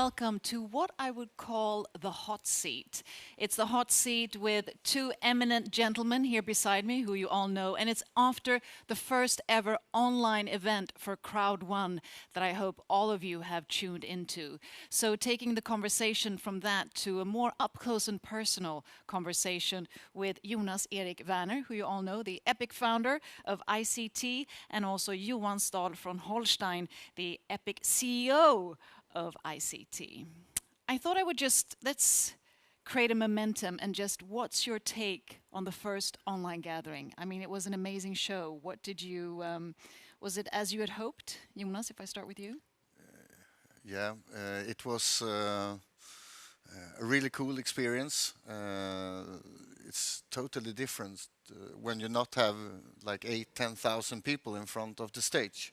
welcome to what I would call the hot seat. It's the hot seat with two eminent gentlemen here beside me, who you all know, and it's after the first ever online event for Crowd1 that I hope all of you have tuned into. So taking the conversation from that to a more up-close and personal conversation with Jonas Erik Werner, who you all know, the epic founder of ICT, and also Johan Stahl from Holstein, the epic CEO of ICT. I thought I would let's create a momentum and just what's your take on the first online gathering? I mean, it was an amazing show. What did you, was it as you had hoped? Jonas, if I start with you? It was a really cool experience. It's totally different when you not have like 8,000-10,000 people in front of the stage.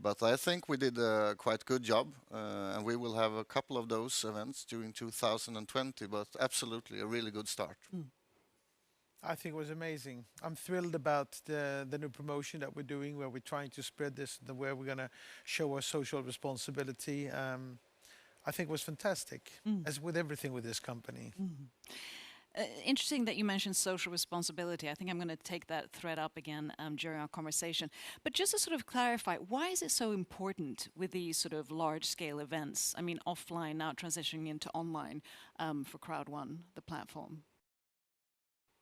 But I think we did a quite good job, and we will have a couple of those events during 2020, but absolutely a really good start. I think it was amazing. I'm thrilled about the new promotion that we're doing, where we're trying to spread this, where we're going to show our social responsibility. I think it was fantastic, as with everything with this company. Interesting that you mentioned social responsibility. I think I'm going to take that thread up again during our conversation. But just to sort of clarify, why is it so important with these sort of large-scale events? I mean, offline now transitioning into online for Crowd1, the platform.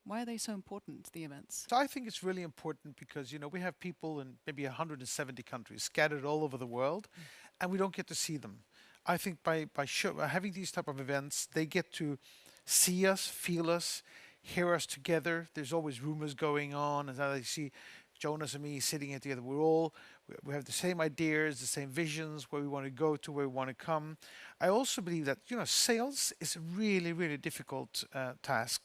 Why are they so important, the events? So I think it's really important because, you know, we have people in maybe 170 countries scattered all over the world, and we don't get to see them. I think by having these type of events, they get to see us, feel us, hear us together. There's always rumors going on, and I see Jonas and me sitting here together. We have the same ideas, the same visions, where we want to go to, where we want to come. I also believe that, you know, sales is a really, really difficult task.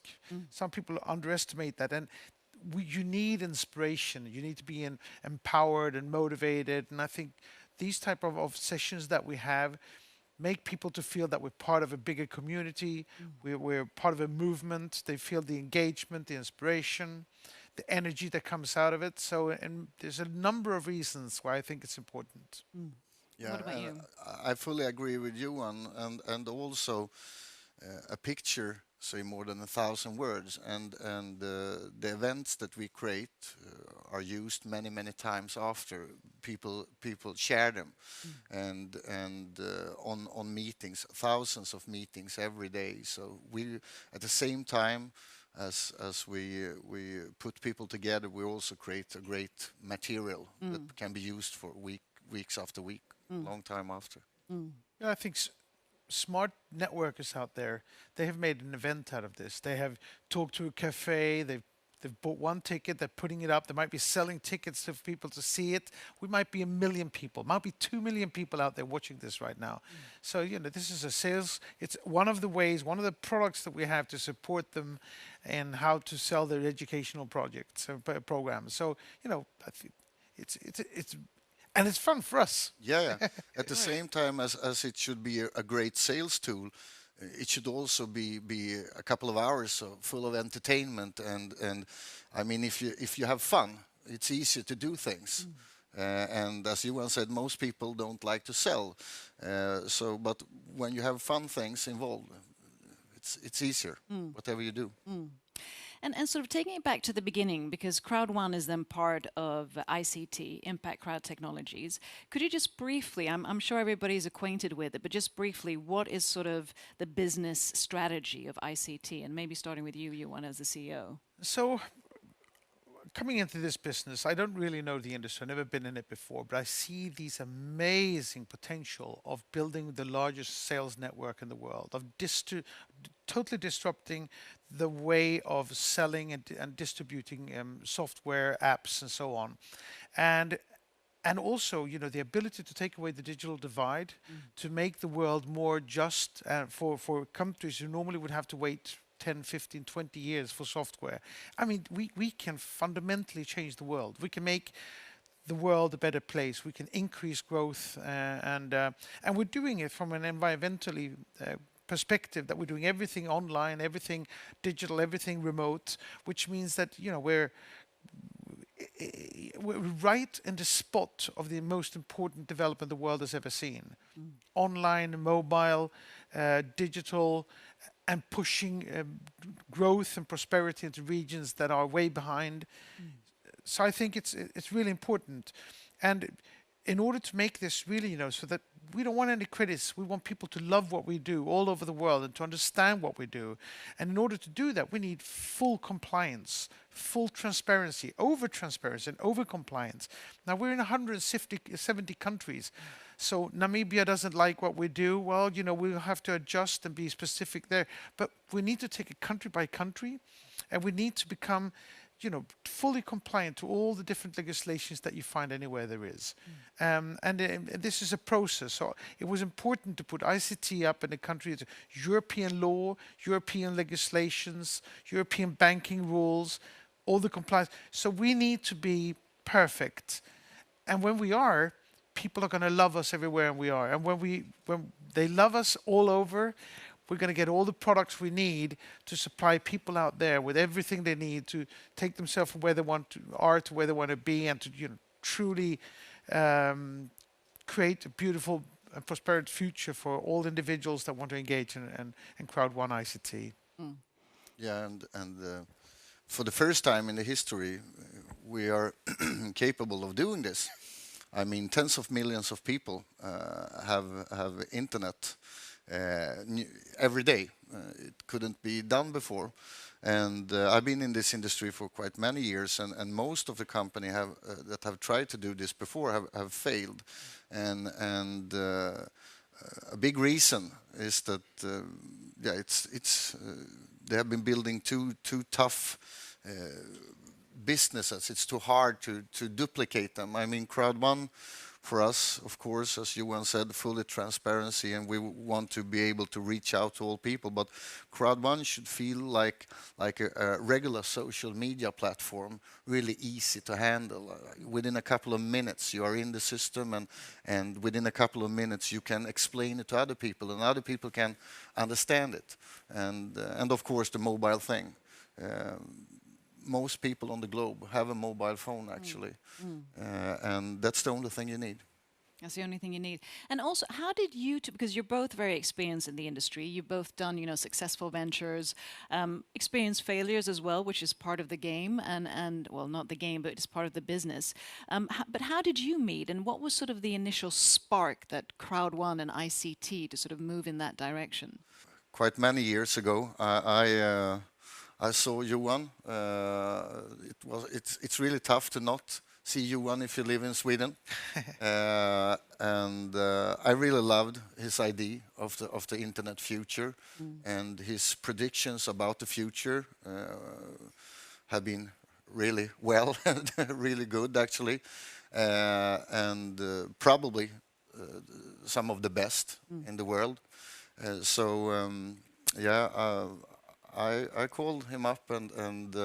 Some people underestimate that, and you need inspiration. You need to be empowered and motivated, and I think these type of sessions that we have make people to feel that we're part of a bigger community, we're part of a movement. They feel the engagement, the inspiration, the energy that comes out of it. So, and there's a number of reasons why I think it's important. Yeah, what about you? I fully agree with you, and also a picture say more than 1,000 words, and the events that we create are used many times after. People share them, and on meetings, thousands of meetings every day. So we, at the same time as we put people together, we also create a great material that can be used for weeks after week, long time after. Yeah, I think smart networkers out there, they have made an event out of this. They have talked to a cafe, they've bought one ticket, they're putting it up, they might be selling tickets to people to see it. We might be 1 million people, might be 2 million people out there watching this right now. So, you know, this is a sales, it's one of the ways, one of the products that we have to support them in how to sell their educational projects, programs. So, you know, I think and it's fun for us. Yeah. At the same time as it should be a great sales tool, it should also be a couple of hours full of entertainment, and I mean, if you have fun, it's easier to do things. And as Johan said, most people don't like to sell. But when you have fun things involved, it's easier, whatever you do. And sort of taking it back to the beginning, because Crowd1 is then part of ICT, Impact Crowd Technologies. Could you just briefly, I'm sure everybody's acquainted with it, but just briefly, what is sort of the business strategy of ICT? And maybe starting with you, Johan, as the CEO. So, coming into this business, I don't really know the industry. I've never been in it before, but I see these amazing potential of building the largest sales network in the world, of totally disrupting the way of selling and distributing software, apps, and so on. And also, you know, the ability to take away the digital divide, to make the world more just for countries who normally would have to wait 10, 15, 20 years for software. I mean, we can fundamentally change the world. We can make the world a better place. We can increase growth, and we're doing it from an environmentally perspective, that we're doing everything online, everything digital, everything remote, which means that, you know, we're right in the spot of the most important development the world has ever seen. Online, mobile, digital, and pushing growth and prosperity into regions that are way behind. So I think it's really important. And in order to make this really, so that we don't want any critics, we want people to love what we do all over the world and to understand what we do. And in order to do that, we need full compliance, full transparency, over transparency and over compliance. Now we're in 170 countries. So Namibia doesn't like what we do. Well, we'll have to adjust and be specific there. But we need to take it country by country, and we need to become fully compliant to all the different legislations that you find anywhere there is. This is a process. So it was important to put ICT up in the country, European law, European legislations, European banking rules, all the compliance. So we need to be perfect. And when we are, people are going to love us everywhere we are. And when they love us all over, we're going to get all the products we need to supply people out there with everything they need to take themselves from where they are to where they want to be, and to truly create a beautiful and prosperous future for all individuals that want to engage in Crowd1 ICT. Yeah, and for the first time in the history, we are capable of doing this. I mean, tens of millions of people have internet every day. It couldn't be done before, and I've been in this industry for quite many years, and most of the company that have tried to do this before have failed, and a big reason is that they have been building too tough businesses. It's too hard to duplicate them. I mean, Crowd1 for us, of course, as Johan said, fully transparency, and we want to be able to reach out to all people. But Crowd1 should feel like a regular social media platform, really easy to handle. Within a couple of minutes, you are in the system, and within a couple of minutes, you can explain it to other people, and other people can understand it. And of course, the mobile thing. Most people on the globe have a mobile phone, actually. And that's the only thing you need. That's the only thing you need. And also, how did you two, because you're both very experienced in the industry, you've both done, successful ventures, experienced failures as well, which is part of the game, and well, not the game, but it's part of the business. But how did you meet, and what was sort of the initial spark that Crowd1 and ICT to sort of move in that direction? Quite many years ago, I saw Johan. It's really tough to not see Johan if you live in Sweden, and I really loved his idea of the internet future, and his predictions about the future have been really well, really good actually, and probably some of the best in the world. I called him up and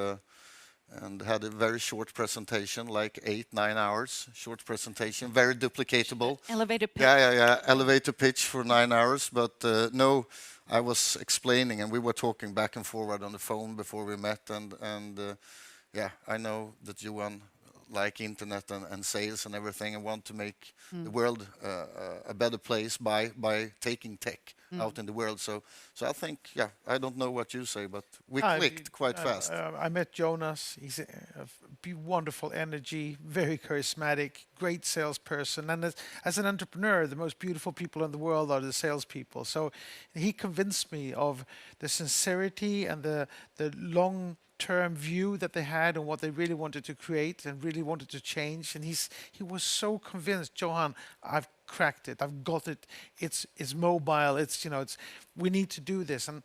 had a very short presentation, like 8-9 hours, short presentation, very duplicatable. Elevator pitch. Yeah. Elevator pitch for 9 hours. But no, I was explaining, and we were talking back and forward on the phone before we met. And I know that Johan like internet and sales and everything, and want to make the world a better place by taking tech out in the world. So I think, I don't know what you say, but we clicked quite fast. I met Jonas. He's a wonderful energy, very charismatic, great salesperson. And as an entrepreneur, the most beautiful people in the world are the salespeople. So he convinced me of the sincerity and the long-term view that they had and what they really wanted to create and really wanted to change. And he was so convinced, Johan, I've cracked it, I've got it, it's mobile, we need to do this. And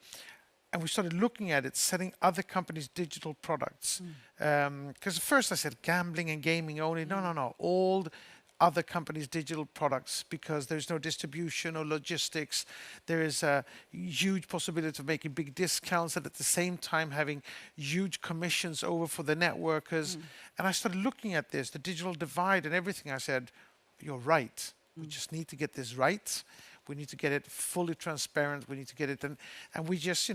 we started looking at it, selling other companies' digital products. Because at first I said gambling and gaming only. No. All other companies' digital products, because there's no distribution or logistics. There is a huge possibility of making big discounts and at the same time having huge commissions over for the networkers. And I started looking at this, the digital divide and everything. I said, you're right. We just need to get this right. We need to get it fully transparent. We need to get it, and we just,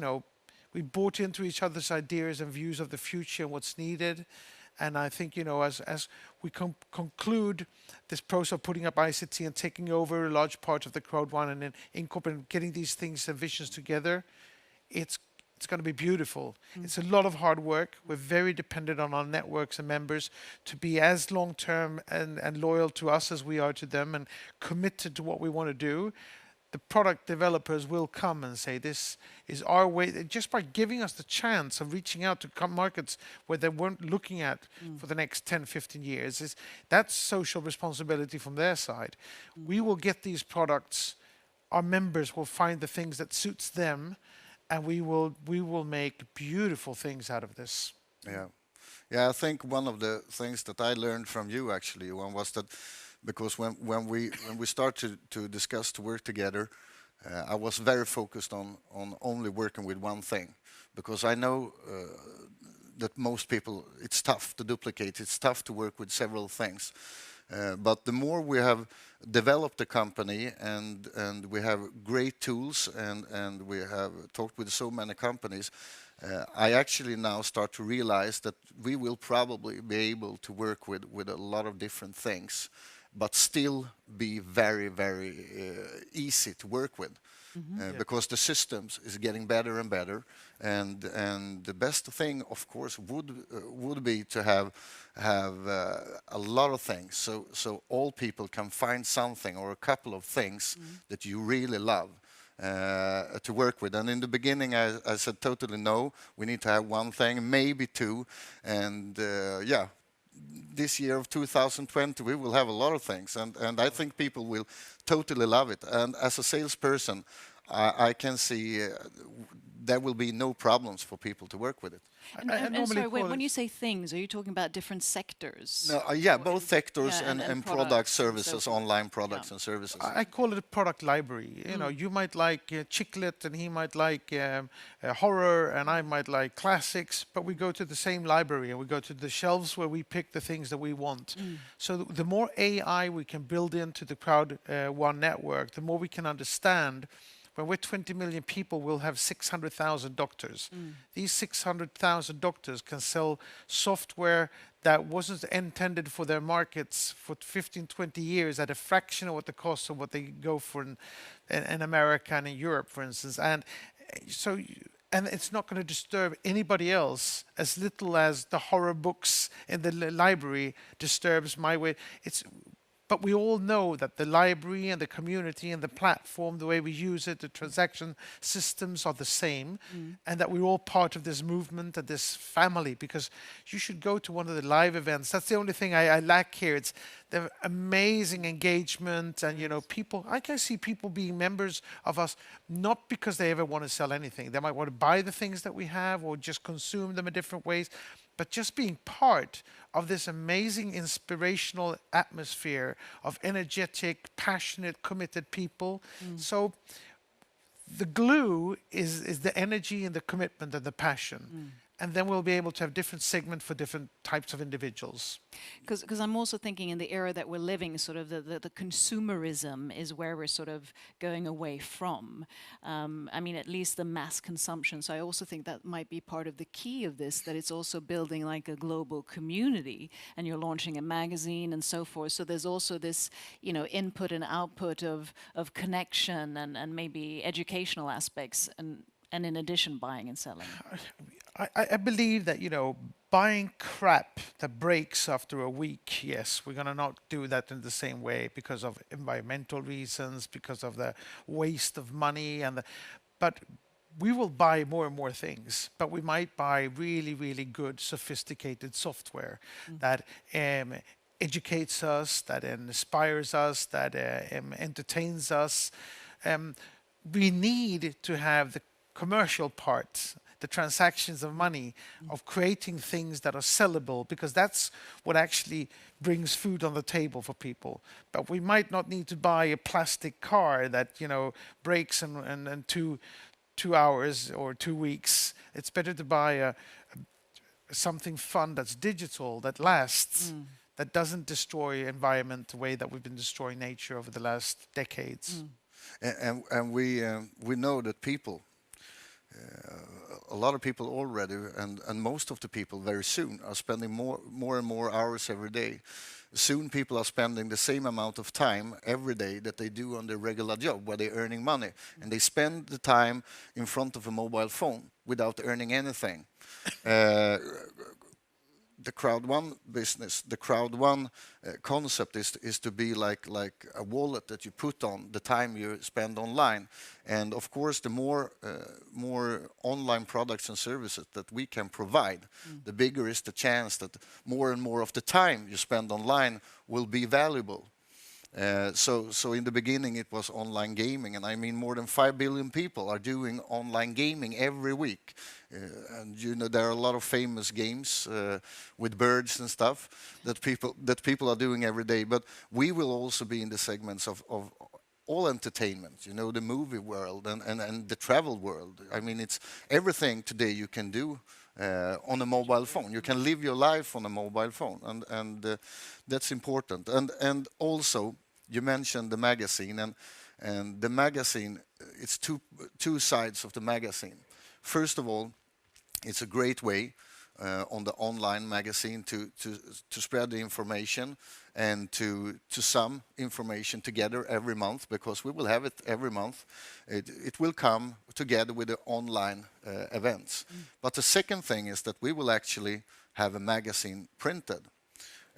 we bought into each other's ideas and views of the future and what's needed. And I think, as we conclude this process of putting up ICT and taking over a large part of the Crowd1 and then incorporating, getting these things and visions together, it's going to be beautiful. It's a lot of hard work. We're very dependent on our networks and members to be as long-term and loyal to us as we are to them and committed to what we want to do. The product developers will come and say, this is our way, just by giving us the chance of reaching out to markets where they weren't looking at for the next 10, 15 years. That's social responsibility from their side. We will get these products, our members will find the things that suits them, and we will make beautiful things out of this. Yeah, I think one of the things that I learned from you actually, one was that because when we started to discuss to work together, I was very focused on only working with one thing, because I know that most people, it's tough to duplicate, it's tough to work with several things. But the more we have developed the company and we have great tools and we have talked with so many companies, I actually now start to realize that we will probably be able to work with a lot of different things, but still be very, very easy to work with. Because the systems is getting better and better, and the best thing, of course, would be to have a lot of things, so all people can find something or a couple of things that you really love to work with. And in the beginning, I said totally no. We need to have one thing, maybe two, and yeah. This year of 2020, we will have a lot of things, and I think people will totally love it. And as a salesperson, I can see there will be no problems for people to work with it. And sorry, when you say things, are you talking about different sectors? No, yeah, both sectors and products, services, online products and services. I call it a product library. You might like chicklet, and he might like horror, and I might like classics, but we go to the same library and we go to the shelves where we pick the things that we want. So the more AI we can build into the Crowd1 network, the more we can understand. When we're 20 million people, we'll have 600,000 doctors. These 600,000 doctors can sell software that wasn't intended for their markets for 15, 20 years at a fraction of what the cost of what they go for in America and in Europe, for instance. And so, and it's not going to disturb anybody else as little as the horror books in the library disturbs my way. But we all know that the library and the community and the platform, the way we use it, the transaction systems are the same, and that we're all part of this movement and this family, because you should go to one of the live events. That's the only thing I lack here. It's the amazing engagement and, people. I can see people being members of us, not because they ever want to sell anything. They might want to buy the things that we have or just consume them in different ways, but just being part of this amazing inspirational atmosphere of energetic, passionate, committed people. So the glue is the energy and the commitment and the passion. And then we'll be able to have different segments for different types of individuals. Because I'm also thinking in the era that we're living, sort of the consumerism is where we're sort of going away from. I mean, at least the mass consumption. So I also think that might be part of the key of this, that it's also building like a global community, and you're launching a magazine and so forth. So there's also this, input and output of connection and maybe educational aspects, and in addition, buying and selling. I believe that, buying crap that breaks after a week, yes, we're going to not do that in the same way because of environmental reasons, because of the waste of money. But we will buy more and more things, but we might buy really, really good, sophisticated software that educates us, that inspires us, that entertains us. We need to have the commercial part, the transactions of money, of creating things that are sellable, because that's what actually brings food on the table for people. But we might not need to buy a plastic car that breaks in 2 hours or 2 weeks. It's better to buy something fun that's digital, that lasts, that doesn't destroy environment the way that we've been destroying nature over the last decades. And we know that people a lot of people already, and most of the people very soon are spending more and more hours every day. Soon people are spending the same amount of time every day that they do on their regular job where they're earning money. And they spend the time in front of a mobile phone without earning anything. The Crowd1 business, the Crowd1 concept is to be like a wallet that you put on the time you spend online. And of course, the more online products and services that we can provide, the bigger is the chance that more and more of the time you spend online will be valuable. So in the beginning it was online gaming, and I mean more than 5 billion people are doing online gaming every week. And you know there are a lot of famous games with birds and stuff that people are doing every day. But we will also be in the segments of all entertainment, you know, the movie world and the travel world. I mean, it's everything today you can do on a mobile phone. You can live your life on a mobile phone, and that's important. And also, you mentioned the magazine, and the magazine. It's two sides of the magazine. First of all, it's a great way on the online magazine to spread the information and to sum information together every month, because we will have it every month. It will come together with the online events. But the second thing is that we will actually have a magazine printed.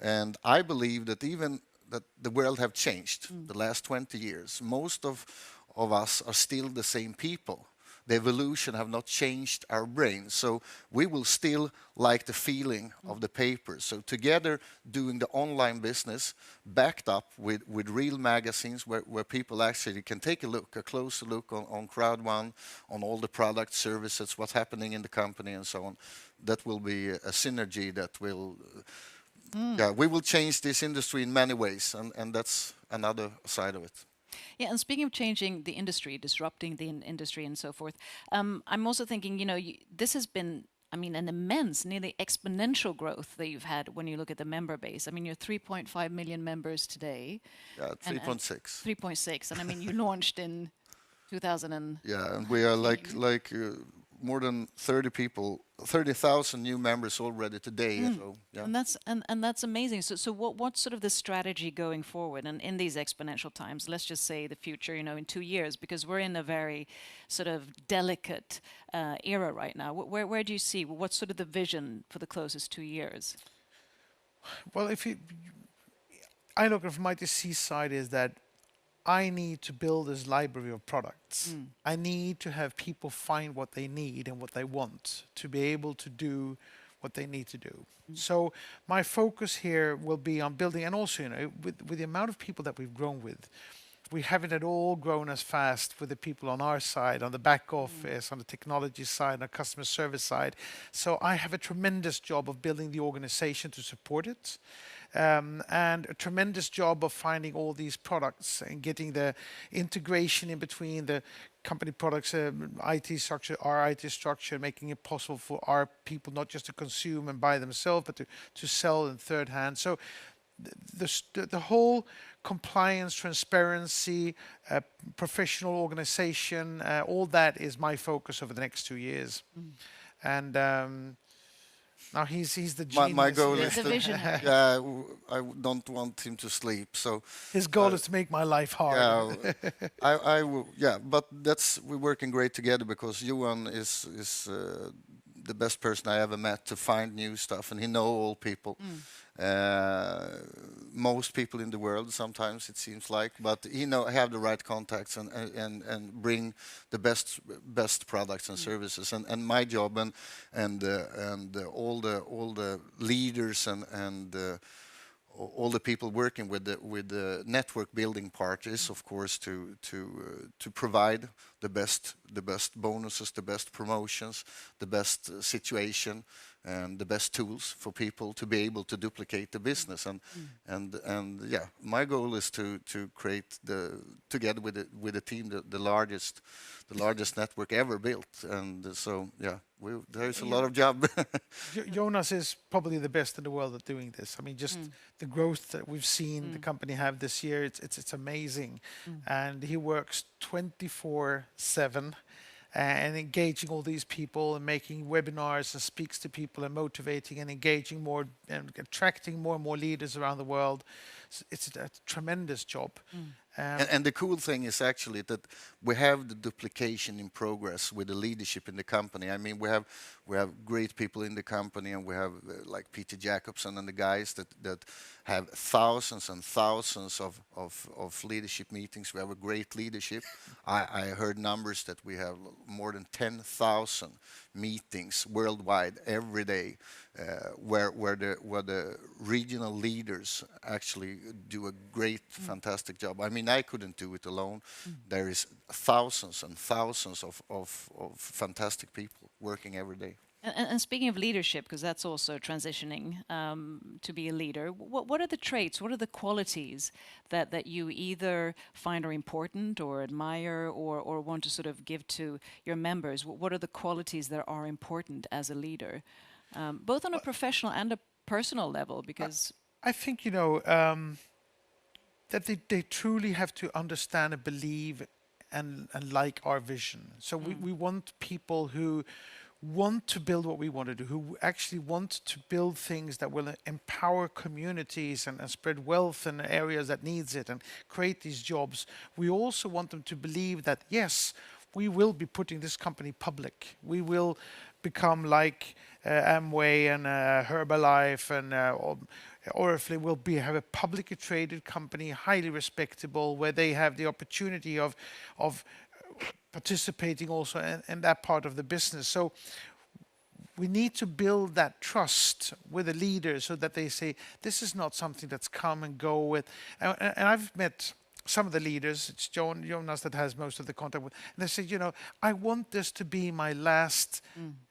And I believe that even that the world have changed the last 20 years. Most of us are still the same people. The evolution have not changed our brains. So we will still like the feeling of the paper. So together doing the online business backed up with real magazines where people actually can take a closer look on Crowd1, on all the products, services, what's happening in the company and so on. That will be a synergy that will, we will change this industry in many ways, and that's another side of it. Yeah, and speaking of changing the industry, disrupting the industry and so forth, I'm also thinking, you know, this has been, I mean, an immense, nearly exponential growth that you've had when you look at the member base. I mean, you're 3.5 million members today. Yeah, 3.6. 3.6, and I mean, you launched in 2000. Yeah, and we are like more than 30,000 new members already today. So, yeah. And that's amazing. So what's sort of the strategy going forward, and in these exponential times? Let's just say the future, you know, in 2 years, because we're in a very sort of delicate era right now. Where do you see what's sort of the vision for the closest 2 years? Well, I look from my DC side is that I need to build this library of products. I need to have people find what they need and what they want to be able to do what they need to do. So my focus here will be on building, and also, you know, with the amount of people that we've grown with, we haven't at all grown as fast with the people on our side, on the back office, on the technology side, on the customer service side. So I have a tremendous job of building the organization to support it. And a tremendous job of finding all these products and getting the integration in between the company products, IT structure, our IT structure, making it possible for our people not just to consume and buy themselves, but to sell in third hand. So the whole compliance, transparency, professional organization, all that is my focus over the next 2 years. And now he's the genius. My goal is the visionary. Yeah, I don't want him to sleep. So his goal is to make my life hard. Yeah, I will. Yeah, but we're working great together, because Johan is the best person I ever met to find new stuff, and he knows all people. Most people in the world, sometimes it seems like, but he have the right contacts and bring the best products and services. And my job and all the leaders and all the people working with the network building part is, of course, to provide the best bonuses, the best promotions, the best situation, and the best tools for people to be able to duplicate the business. And yeah, my goal is to create together with the team the largest network ever built. And so yeah, there's a lot of job. Jonas is probably the best in the world at doing this. I mean, just the growth that we've seen the company have this year, it's amazing. And he works 24/7. and engaging all these people and making webinars and speaks to people and motivating and engaging more and attracting more and more leaders around the world. It's a tremendous job. And the cool thing is actually that we have the duplication in progress with the leadership in the company. I mean, we have great people in the company, and we have like Peter Jacobson and the guys that have thousands and thousands of leadership meetings. We have a great leadership. I heard numbers that we have more than 10,000 meetings worldwide every day, where the regional leaders actually do a great, fantastic job. I mean, I couldn't do it alone. There is thousands and thousands of fantastic people working every day. And speaking of leadership, because that's also transitioning to be a leader, what are the traits, what are the qualities that you either find are important or admire or want to sort of give to your members? What are the qualities that are important as a leader, both on a professional and a personal level? Because I think, that they truly have to understand and believe and like our vision. So we want people who want to build what we want to do, who actually want to build things that will empower communities and spread wealth in areas that needs it and create these jobs. We also want them to believe that, yes, we will be putting this company public. We will become like Amway and Herbalife and Oriflame will have a publicly traded company, highly respectable, where they have the opportunity of participating also in that part of the business. So we need to build that trust with the leaders so that they say, this is not something that's come and go with. And I've met some of the leaders, it's Jonas that has most of the contact with, and they say, I want this to be my last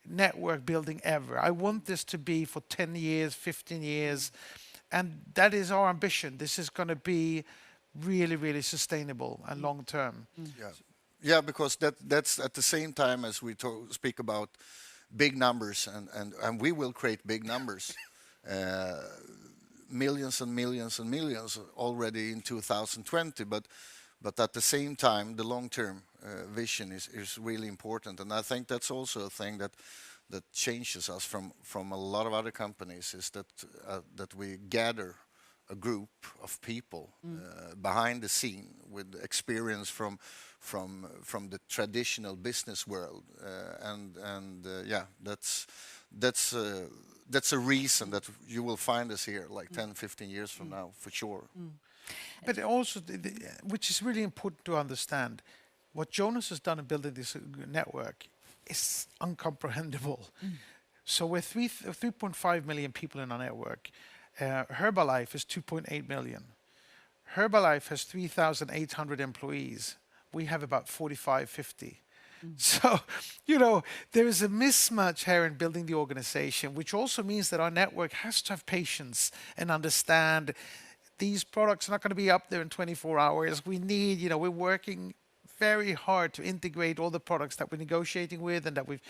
network building ever. I want this to be for 10 years, 15 years. And that is our ambition. This is going to be really, really sustainable and long term. Yeah, because that's at the same time as we speak about big numbers, and we will create big numbers, millions and millions and millions already in 2020. But at the same time, the long-term vision is really important, and I think that's also a thing that changes us from a lot of other companies, is that we gather a group of people behind the scene with experience from the traditional business world, that's a reason that you will find us here like 10, 15 years from now, for sure. But also, which is really important to understand, what Jonas has done in building this network is incomprehensible. So we're 3.5 million people in our network. Herbalife is 2.8 million. Herbalife has 3,800 employees. We have about 45, 50. So, there is a mismatch here in building the organization, which also means that our network has to have patience and understand these products are not going to be up there in 24 hours. We need, we're working very hard to integrate all the products that we're negotiating with and that we've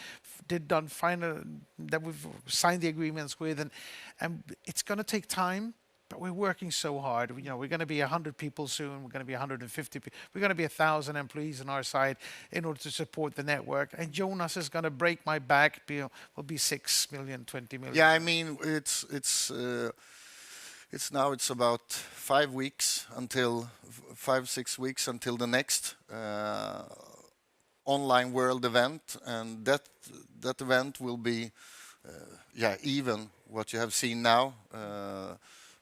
signed the agreements with, and it's going to take time, but we're working so hard. We're going to be 100 people soon. We're going to be 150 people. We're going to be 1,000 employees on our side in order to support the network. And Jonas is going to break my back. Will be 6 million, 20 million. Yeah, I mean, it's about 5 weeks until 5-6 weeks until the next online world event, and that event will be even what you have seen now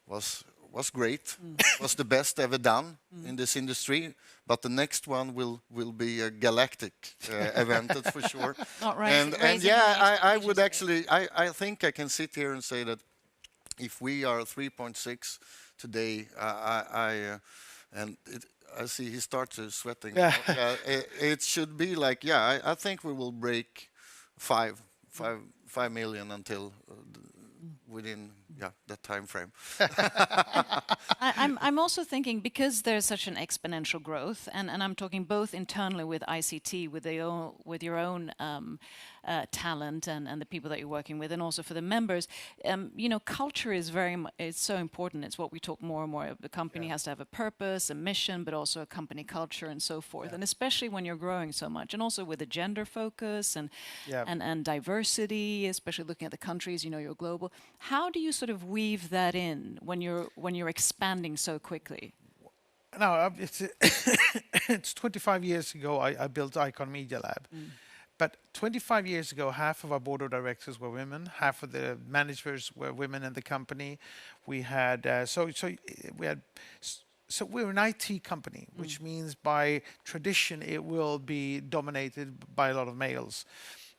was great. Was the best ever done in this industry, but the next one will be a galactic event, that's for sure. Not right. And yeah, I would actually, I think I can sit here and say that if we are 3.6 today, I see he starts sweating. Yeah. It should be like, I think we will break 5 million until within that time frame. I'm also thinking, because there's such an exponential growth, and I'm talking both internally with ICT, with your own talent and the people that you're working with, and also for the members. Culture is it's so important. It's what we talk more and more. The company has to have a purpose, a mission, but also a company culture and so forth. And especially when you're growing so much, and also with the gender focus and diversity, especially looking at the countries. You're global. How do you sort of weave that in when you're expanding so quickly? No, it's 25 years ago I built Icon Media Lab. But 25 years ago, half of our board of directors were women, half of the managers were women in the company. We had so we're an IT company, which means by tradition it will be dominated by a lot of males.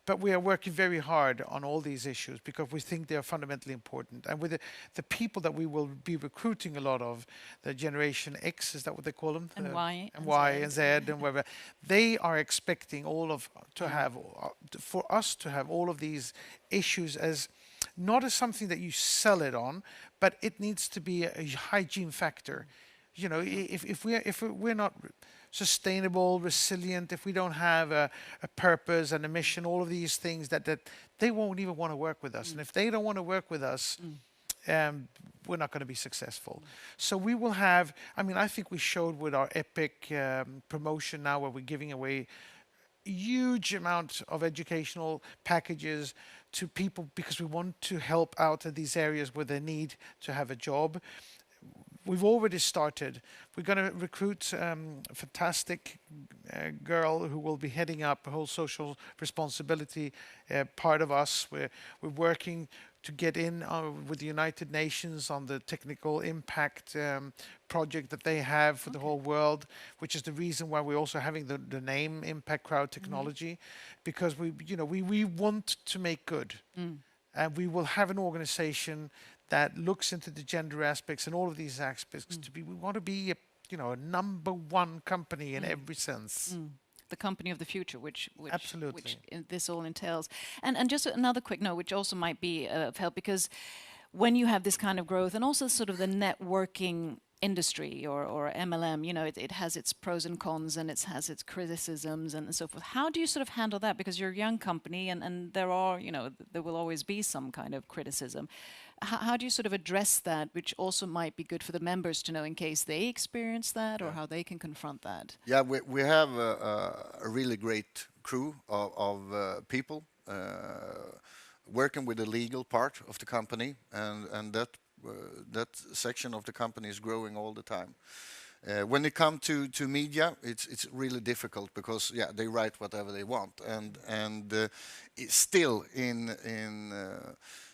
But we are working very hard on all these issues because we think they are fundamentally important. And with the people that we will be recruiting a lot of, the Generation X, is that what they call them? And Y. And Y and Z and whatever. They are expecting for us to have all of these issues as not as something that you sell it on, but it needs to be a hygiene factor. If we're not sustainable, resilient, if we don't have a purpose and a mission, all of these things that they won't even want to work with us. And if they don't want to work with us, we're not going to be successful. So we will have, I think we showed with our epic promotion now, where we're giving away huge amount of educational packages to people because we want to help out in these areas where they need to have a job. We've already started. We're going to recruit a fantastic girl who will be heading up a whole social responsibility part of us. We're working to get in with the United Nations on the technical impact project that they have for the whole world, which is the reason why we're also having the name Impact Crowd Technology, because we want to make good. And we will have an organization that looks into the gender aspects and all of these aspects we want to be a number one company in every sense. The company of the future, which Absolutely. This all entails. And just another quick note, which also might be of help, because when you have this kind of growth and also sort of the networking industry or MLM, it has its pros and cons and it has its criticisms and so forth. How do you sort of handle that? Because you're a young company and there will always be some kind of criticism. How do you sort of address that, which also might be good for the members to know in case they experience that, or how they can confront that? Yeah, we have a really great crew of people working with the legal part of the company, and that section of the company is growing all the time. When it comes to media, it's really difficult because they write whatever they want, and it's still in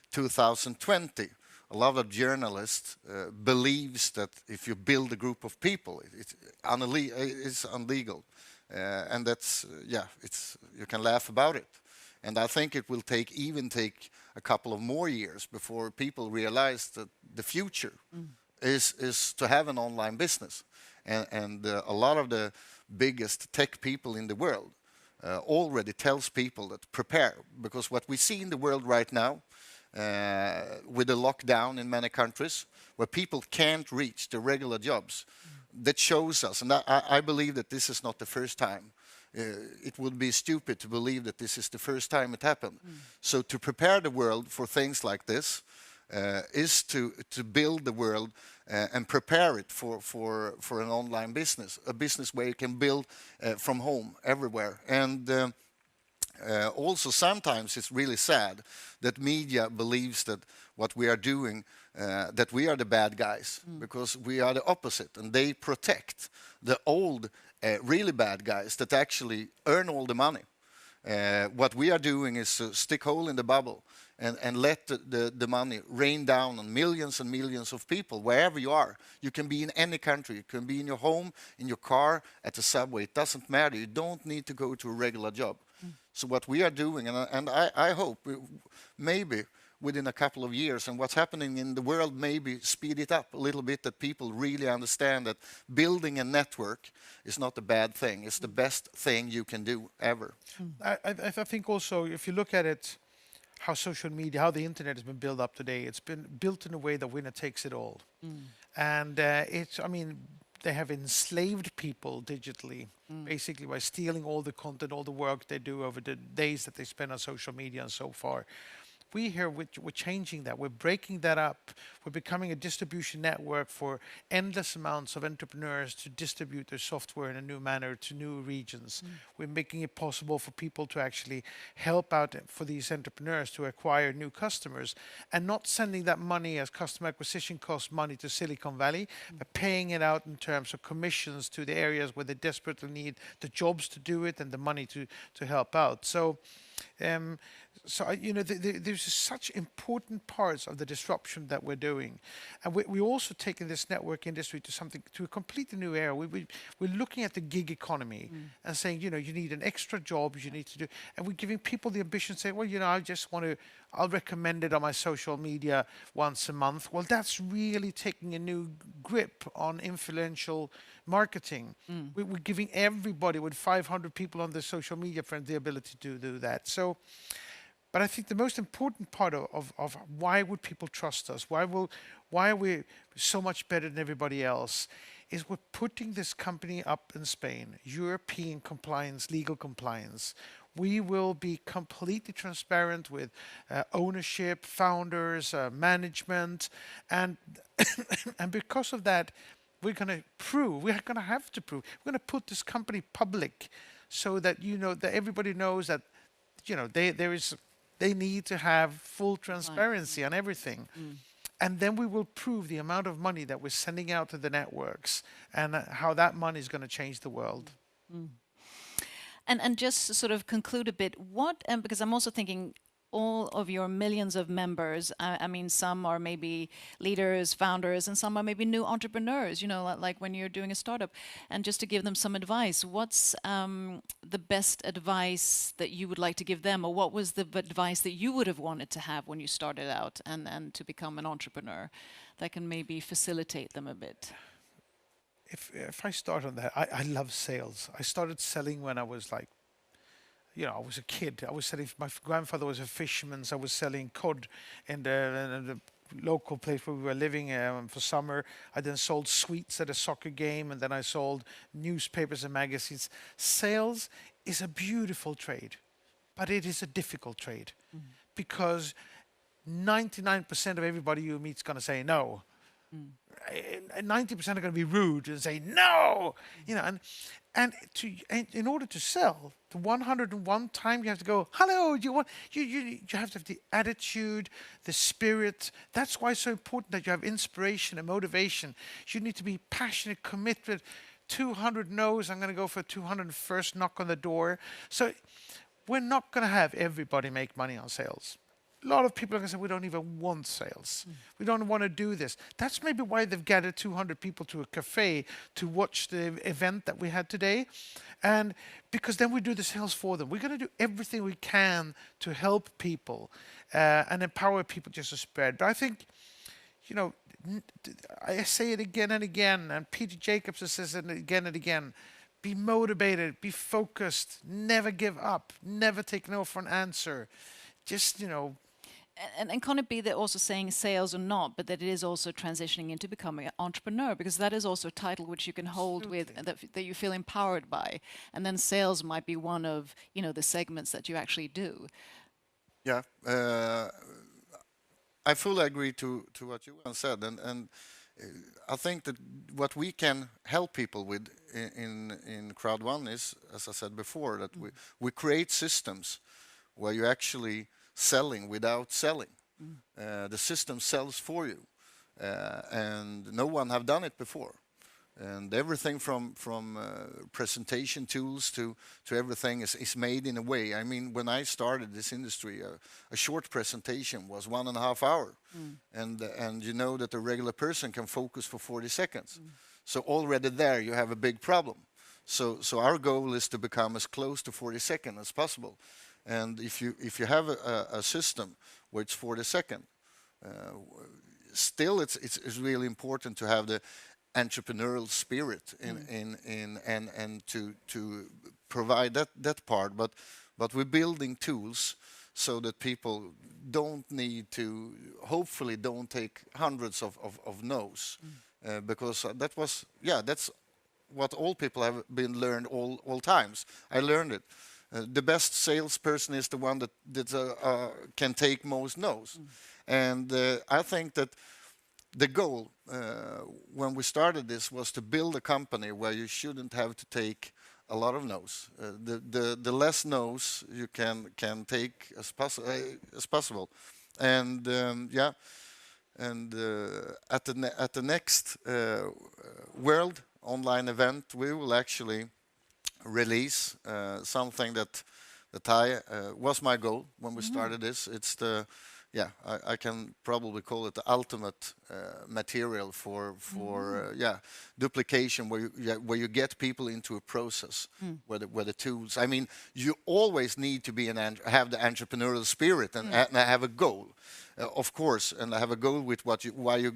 2020, a lot of journalists believes that if you build a group of people, it's illegal, and that's you can laugh about it. And I think it will take a couple of more years before people realize that the future is to have an online business, and a lot of the biggest tech people in the world already tells people that prepare, because what we see in the world right now, with the lockdown in many countries, where people can't reach the regular jobs, that shows us, and I believe that this is not the first time. It would be stupid to believe that this is the first time it happened. So to prepare the world for things like this is to build the world and prepare it for an online business, a business where you can build from home everywhere. And also, sometimes it's really sad that media believes that what we are doing, that we are the bad guys, because we are the opposite, and they protect the old, really bad guys that actually earn all the money. What we are doing is to stick hole in the bubble and let the money rain down on millions and millions of people, wherever you are. You can be in any country. You can be in your home, in your car, at the subway. It doesn't matter. You don't need to go to a regular job. So what we are doing, and I hope maybe within a couple of years, and what's happening in the world maybe speed it up a little bit, that people really understand that building a network is not a bad thing. It's the best thing you can do ever. I think also, if you look at it, how social media, how the internet has been built up today. It's been built in a way that winner takes it all. And I mean, they have enslaved people digitally, basically by stealing all the content, all the work they do over the days that they spend on social media and so far. We here, we're changing that. We're breaking that up. We're becoming a distribution network for endless amounts of entrepreneurs to distribute their software in a new manner to new regions. We're making it possible for people to actually help out for these entrepreneurs to acquire new customers and not sending that money as customer acquisition cost money to Silicon Valley, but paying it out in terms of commissions to the areas where they desperately need the jobs to do it and the money to help out. So there's such important parts of the disruption that we're doing, and we're also taking this network industry to a completely new era. We're looking at the gig economy and saying, you need an extra job, you need to do, and we're giving people the ambition to say, well, I'll recommend it on my social media once a month. Well, that's really taking a new grip on influential marketing. We're giving everybody with 500 people on the social media friend the ability to do that. So, but I think the most important part of why would people trust us, why are we so much better than everybody else, is we're putting this company up in Spain, European compliance, legal compliance. We will be completely transparent with ownership, founders, management, and and because of that, we're going to have to prove, we're going to put this company public, so that that everybody knows that they need to have full transparency on everything. And then we will prove the amount of money that we're sending out to the networks and how that money is going to change the world. And just to sort of conclude a bit, because I'm also thinking all of your millions of members, I mean, some are maybe leaders, founders, and some are maybe new entrepreneurs, like when you're doing a startup. And just to give them some advice, what's the best advice that you would like to give them? Or what was the advice that you would have wanted to have when you started out and to become an entrepreneur that can maybe facilitate them a bit? If I start on that, I love sales. I started selling when I was like, I was a kid. I was selling, my grandfather was a fisherman, so I was selling cod in the local place where we were living for summer. I then sold sweets at a soccer game, and then I sold newspapers and magazines. Sales is a beautiful trade, but it is a difficult trade because 99% of everybody you meet is going to say no. 90% are going to be rude and say no, and in order to sell, the 101 time you have to go, hello, you have to have the attitude, the spirit. That's why it's so important that you have inspiration and motivation. You need to be passionate, committed. 200 no's, I'm going to go for 201st knock on the door. So we're not going to have everybody make money on sales. A lot of people are going to say, we don't even want sales. We don't want to do this. That's maybe why they've gathered 200 people to a cafe to watch the event that we had today. And because then we do the sales for them. We're going to do everything we can to help people and empower people just to spread. But I think, I say it again and again, and Peter Jacobs says it again and again, be motivated, be focused, never give up, never take no for an answer. Just, And can it be that also saying sales or not, but that it is also transitioning into becoming an entrepreneur, because that is also a title which you can hold with, that you feel empowered by, and then sales might be one of the segments that you actually do. Yeah, I fully agree to what you said, and I think that what we can help people with in Crowd1 is, as I said before, that we create systems where you actually selling without selling. The system sells for you, and no one have done it before. And everything from presentation tools to everything is made in a way. I mean, when I started this industry, a short presentation was 1.5 hours, and you know that a regular person can focus for 40 seconds. So already there you have a big problem. So our goal is to become as close to 40 seconds as possible. And if you have a system where it's 40 seconds, still it's really important to have the entrepreneurial spirit and to provide that part. But we're building tools so that people don't need to, hopefully don't take hundreds of no's, because that's what all people have been learned all times. I learned it. The best salesperson is the one that can take most no's. And I think that the goal when we started this was to build a company where you shouldn't have to take a lot of no's. The less no's you can take as possible. And at the next World Online event, we will actually release something that was my goal when we started this. It's I can probably call it the ultimate material for duplication, where you get people into a process where the tools. I mean, you always need to have the entrepreneurial spirit and have a goal, of course, and have a goal with why you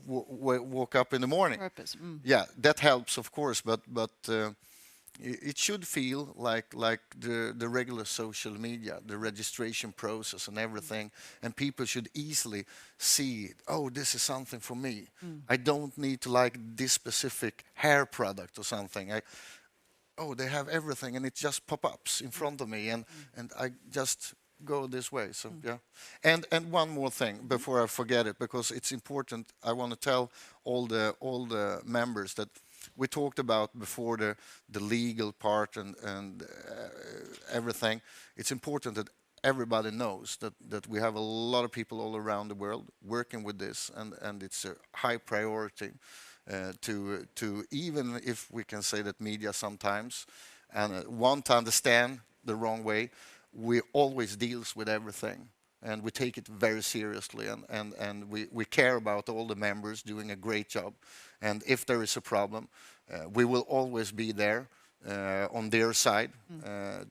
woke up in the morning. Purpose. Yeah, that helps, of course, but it should feel like the regular social media, the registration process and everything, and people should easily see, oh, this is something for me. I don't need to like this specific hair product or something. They have everything, and it just pop-ups in front of me, and I just go this way. So yeah, and one more thing before I forget it, because it's important. I want to tell all the members that we talked about before, the legal part and everything. It's important that everybody knows that we have a lot of people all around the world working with this, and it's a high priority to even if we can say that media sometimes and want to understand the wrong way, we always deals with everything. And we take it very seriously, and we care about all the members doing a great job. And if there is a problem, we will always be there on their side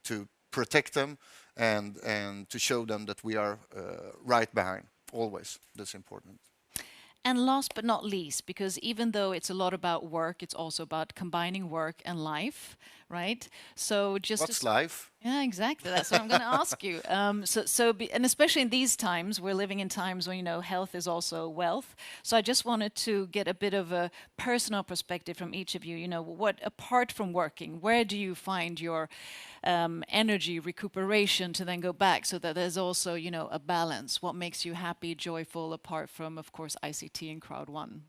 to protect them and to show them that we are right behind, always. That's important. And last but not least, because even though it's a lot about work, it's also about combining work and life, right? So just What's life? Yeah, exactly. That's what I'm going to ask you. And especially in these times, we're living in times when, health is also wealth. So I just wanted to get a bit of a personal perspective from each of you. What, apart from working, where do you find your energy, recuperation to then go back, so that there's also, a balance? What makes you happy, joyful, apart from, of course, ICT and Crowd1?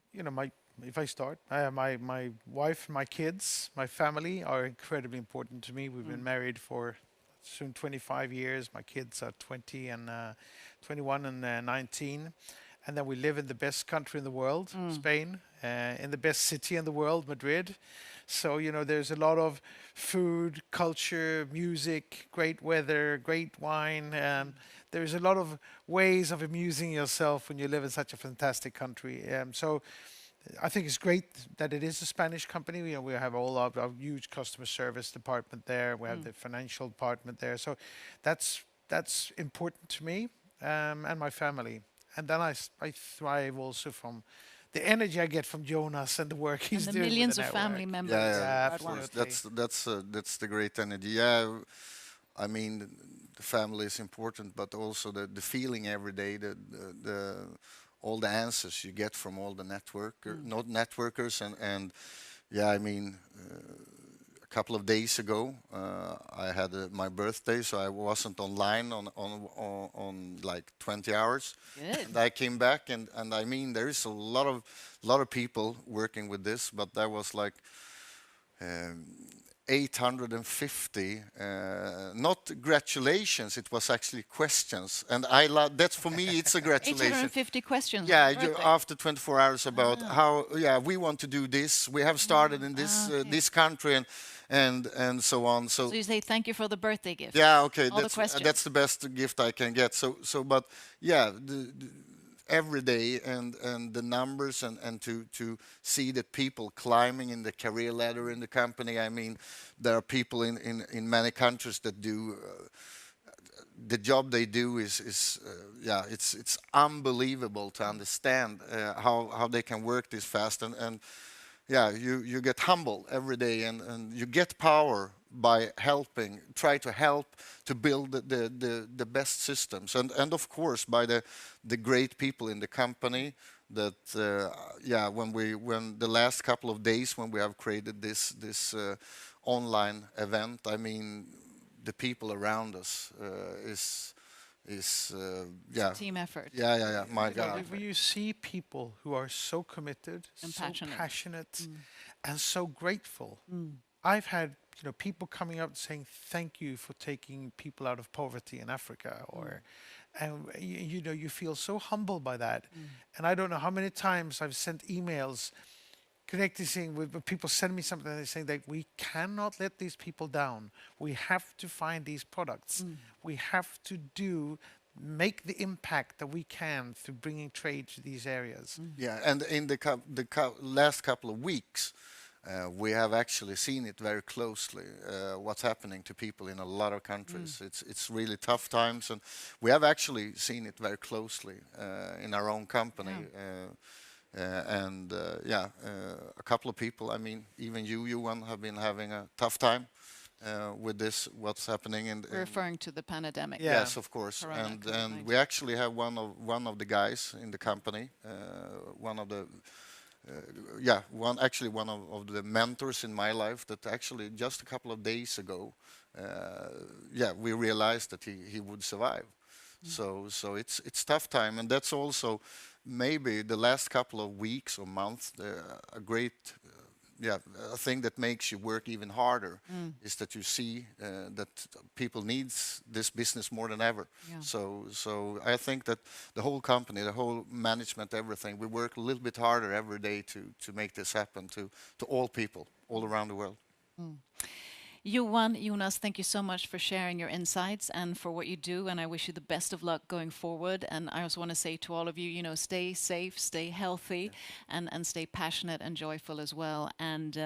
If I start, my wife, my kids, my family are incredibly important to me. We've been married for soon 25 years. My kids are 20 and 21 and 19. And then we live in the best country in the world, Spain, in the best city in the world, Madrid. So, there's a lot of food, culture, music, great weather, great wine. There's a lot of ways of amusing yourself when you live in such a fantastic country. So I think it's great that it is a Spanish company. We have all our huge customer service department there. We have the financial department there. So that's important to me and my family. And then I thrive also from the energy I get from Jonas and the work he's doing. And the millions of family members. Yeah, absolutely. That's the great energy. Yeah, I mean, the family is important, but also the feeling every day, the all the answers you get from all the networkers, and yeah, I mean, a couple of days ago, I had my birthday, so I wasn't online on like 20 hours. Good. And I came back, and I mean, there is a lot of people working with this, but there was like 850, not congratulations, it was actually questions. And I love, that's for me, it's a congratulation. 850 questions. Yeah, after 24 hours about how, we want to do this, we have started in this this country, and so on. So you say thank you for the birthday gift. Yeah, okay, That's the best gift I can get. But yeah, every day and the numbers and to see that people climbing in the career ladder in the company. I mean, there are people in many countries that do the job they do is it's unbelievable to understand how they can work this fast, and you get humble every day, and you get power by helping, try to help to build the best systems, and of course by the great people in the company that when the last couple of days when we have created this online event, I mean the people around us is Team effort. My You know, God. when you see people who are so committed, And so passionate. passionate, and so grateful. I've had people coming up saying thank you for taking people out of poverty in Africa, and you feel so humbled by that. And I don't know how many times I've sent emails connecting with people send me something and they're saying that we cannot let these people down. We have to find these products. We have to make the impact that we can through bringing trade to these areas. Yeah, and in the last couple of weeks, we have actually seen it very closely, what's happening to people in a lot of countries. It's really tough times, and we have actually seen it very closely in our own company. A couple of people, I mean, even you, Johan, have been having a tough time with this, what's happening in Referring to the pandemic. Yes, of course. Corona, And COVID-19. we actually have one of the guys in the company, one of the mentors in my life that actually just a couple of days ago, we realized that he would survive. So it's tough time, and that's also maybe the last couple of weeks or months a great a thing that makes you work even harder is that you see that people needs this business more than ever. So I think that the whole company, the whole management, everything, we work a little bit harder every day to make this happen to all people all around the world. Johan, Jonas, thank you so much for sharing your insights and for what you do, and I wish you the best of luck going forward. And I also want to say to all of you, stay safe, stay healthy, and stay passionate and joyful as well. And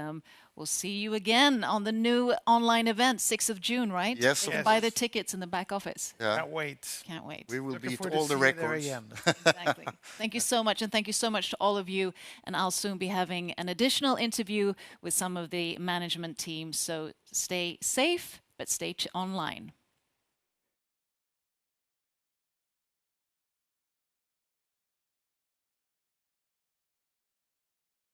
we'll see you again on the new online event, 6th of June, right? Yes, You of can buy the course. tickets in the back office. Can't wait. Can't wait. We will Looking beat forward to all the see you there records. again. Exactly. Thank you so much, and thank you so much to all of you. And I'll soon be having an additional interview with some of the management team. So stay safe, but stay online.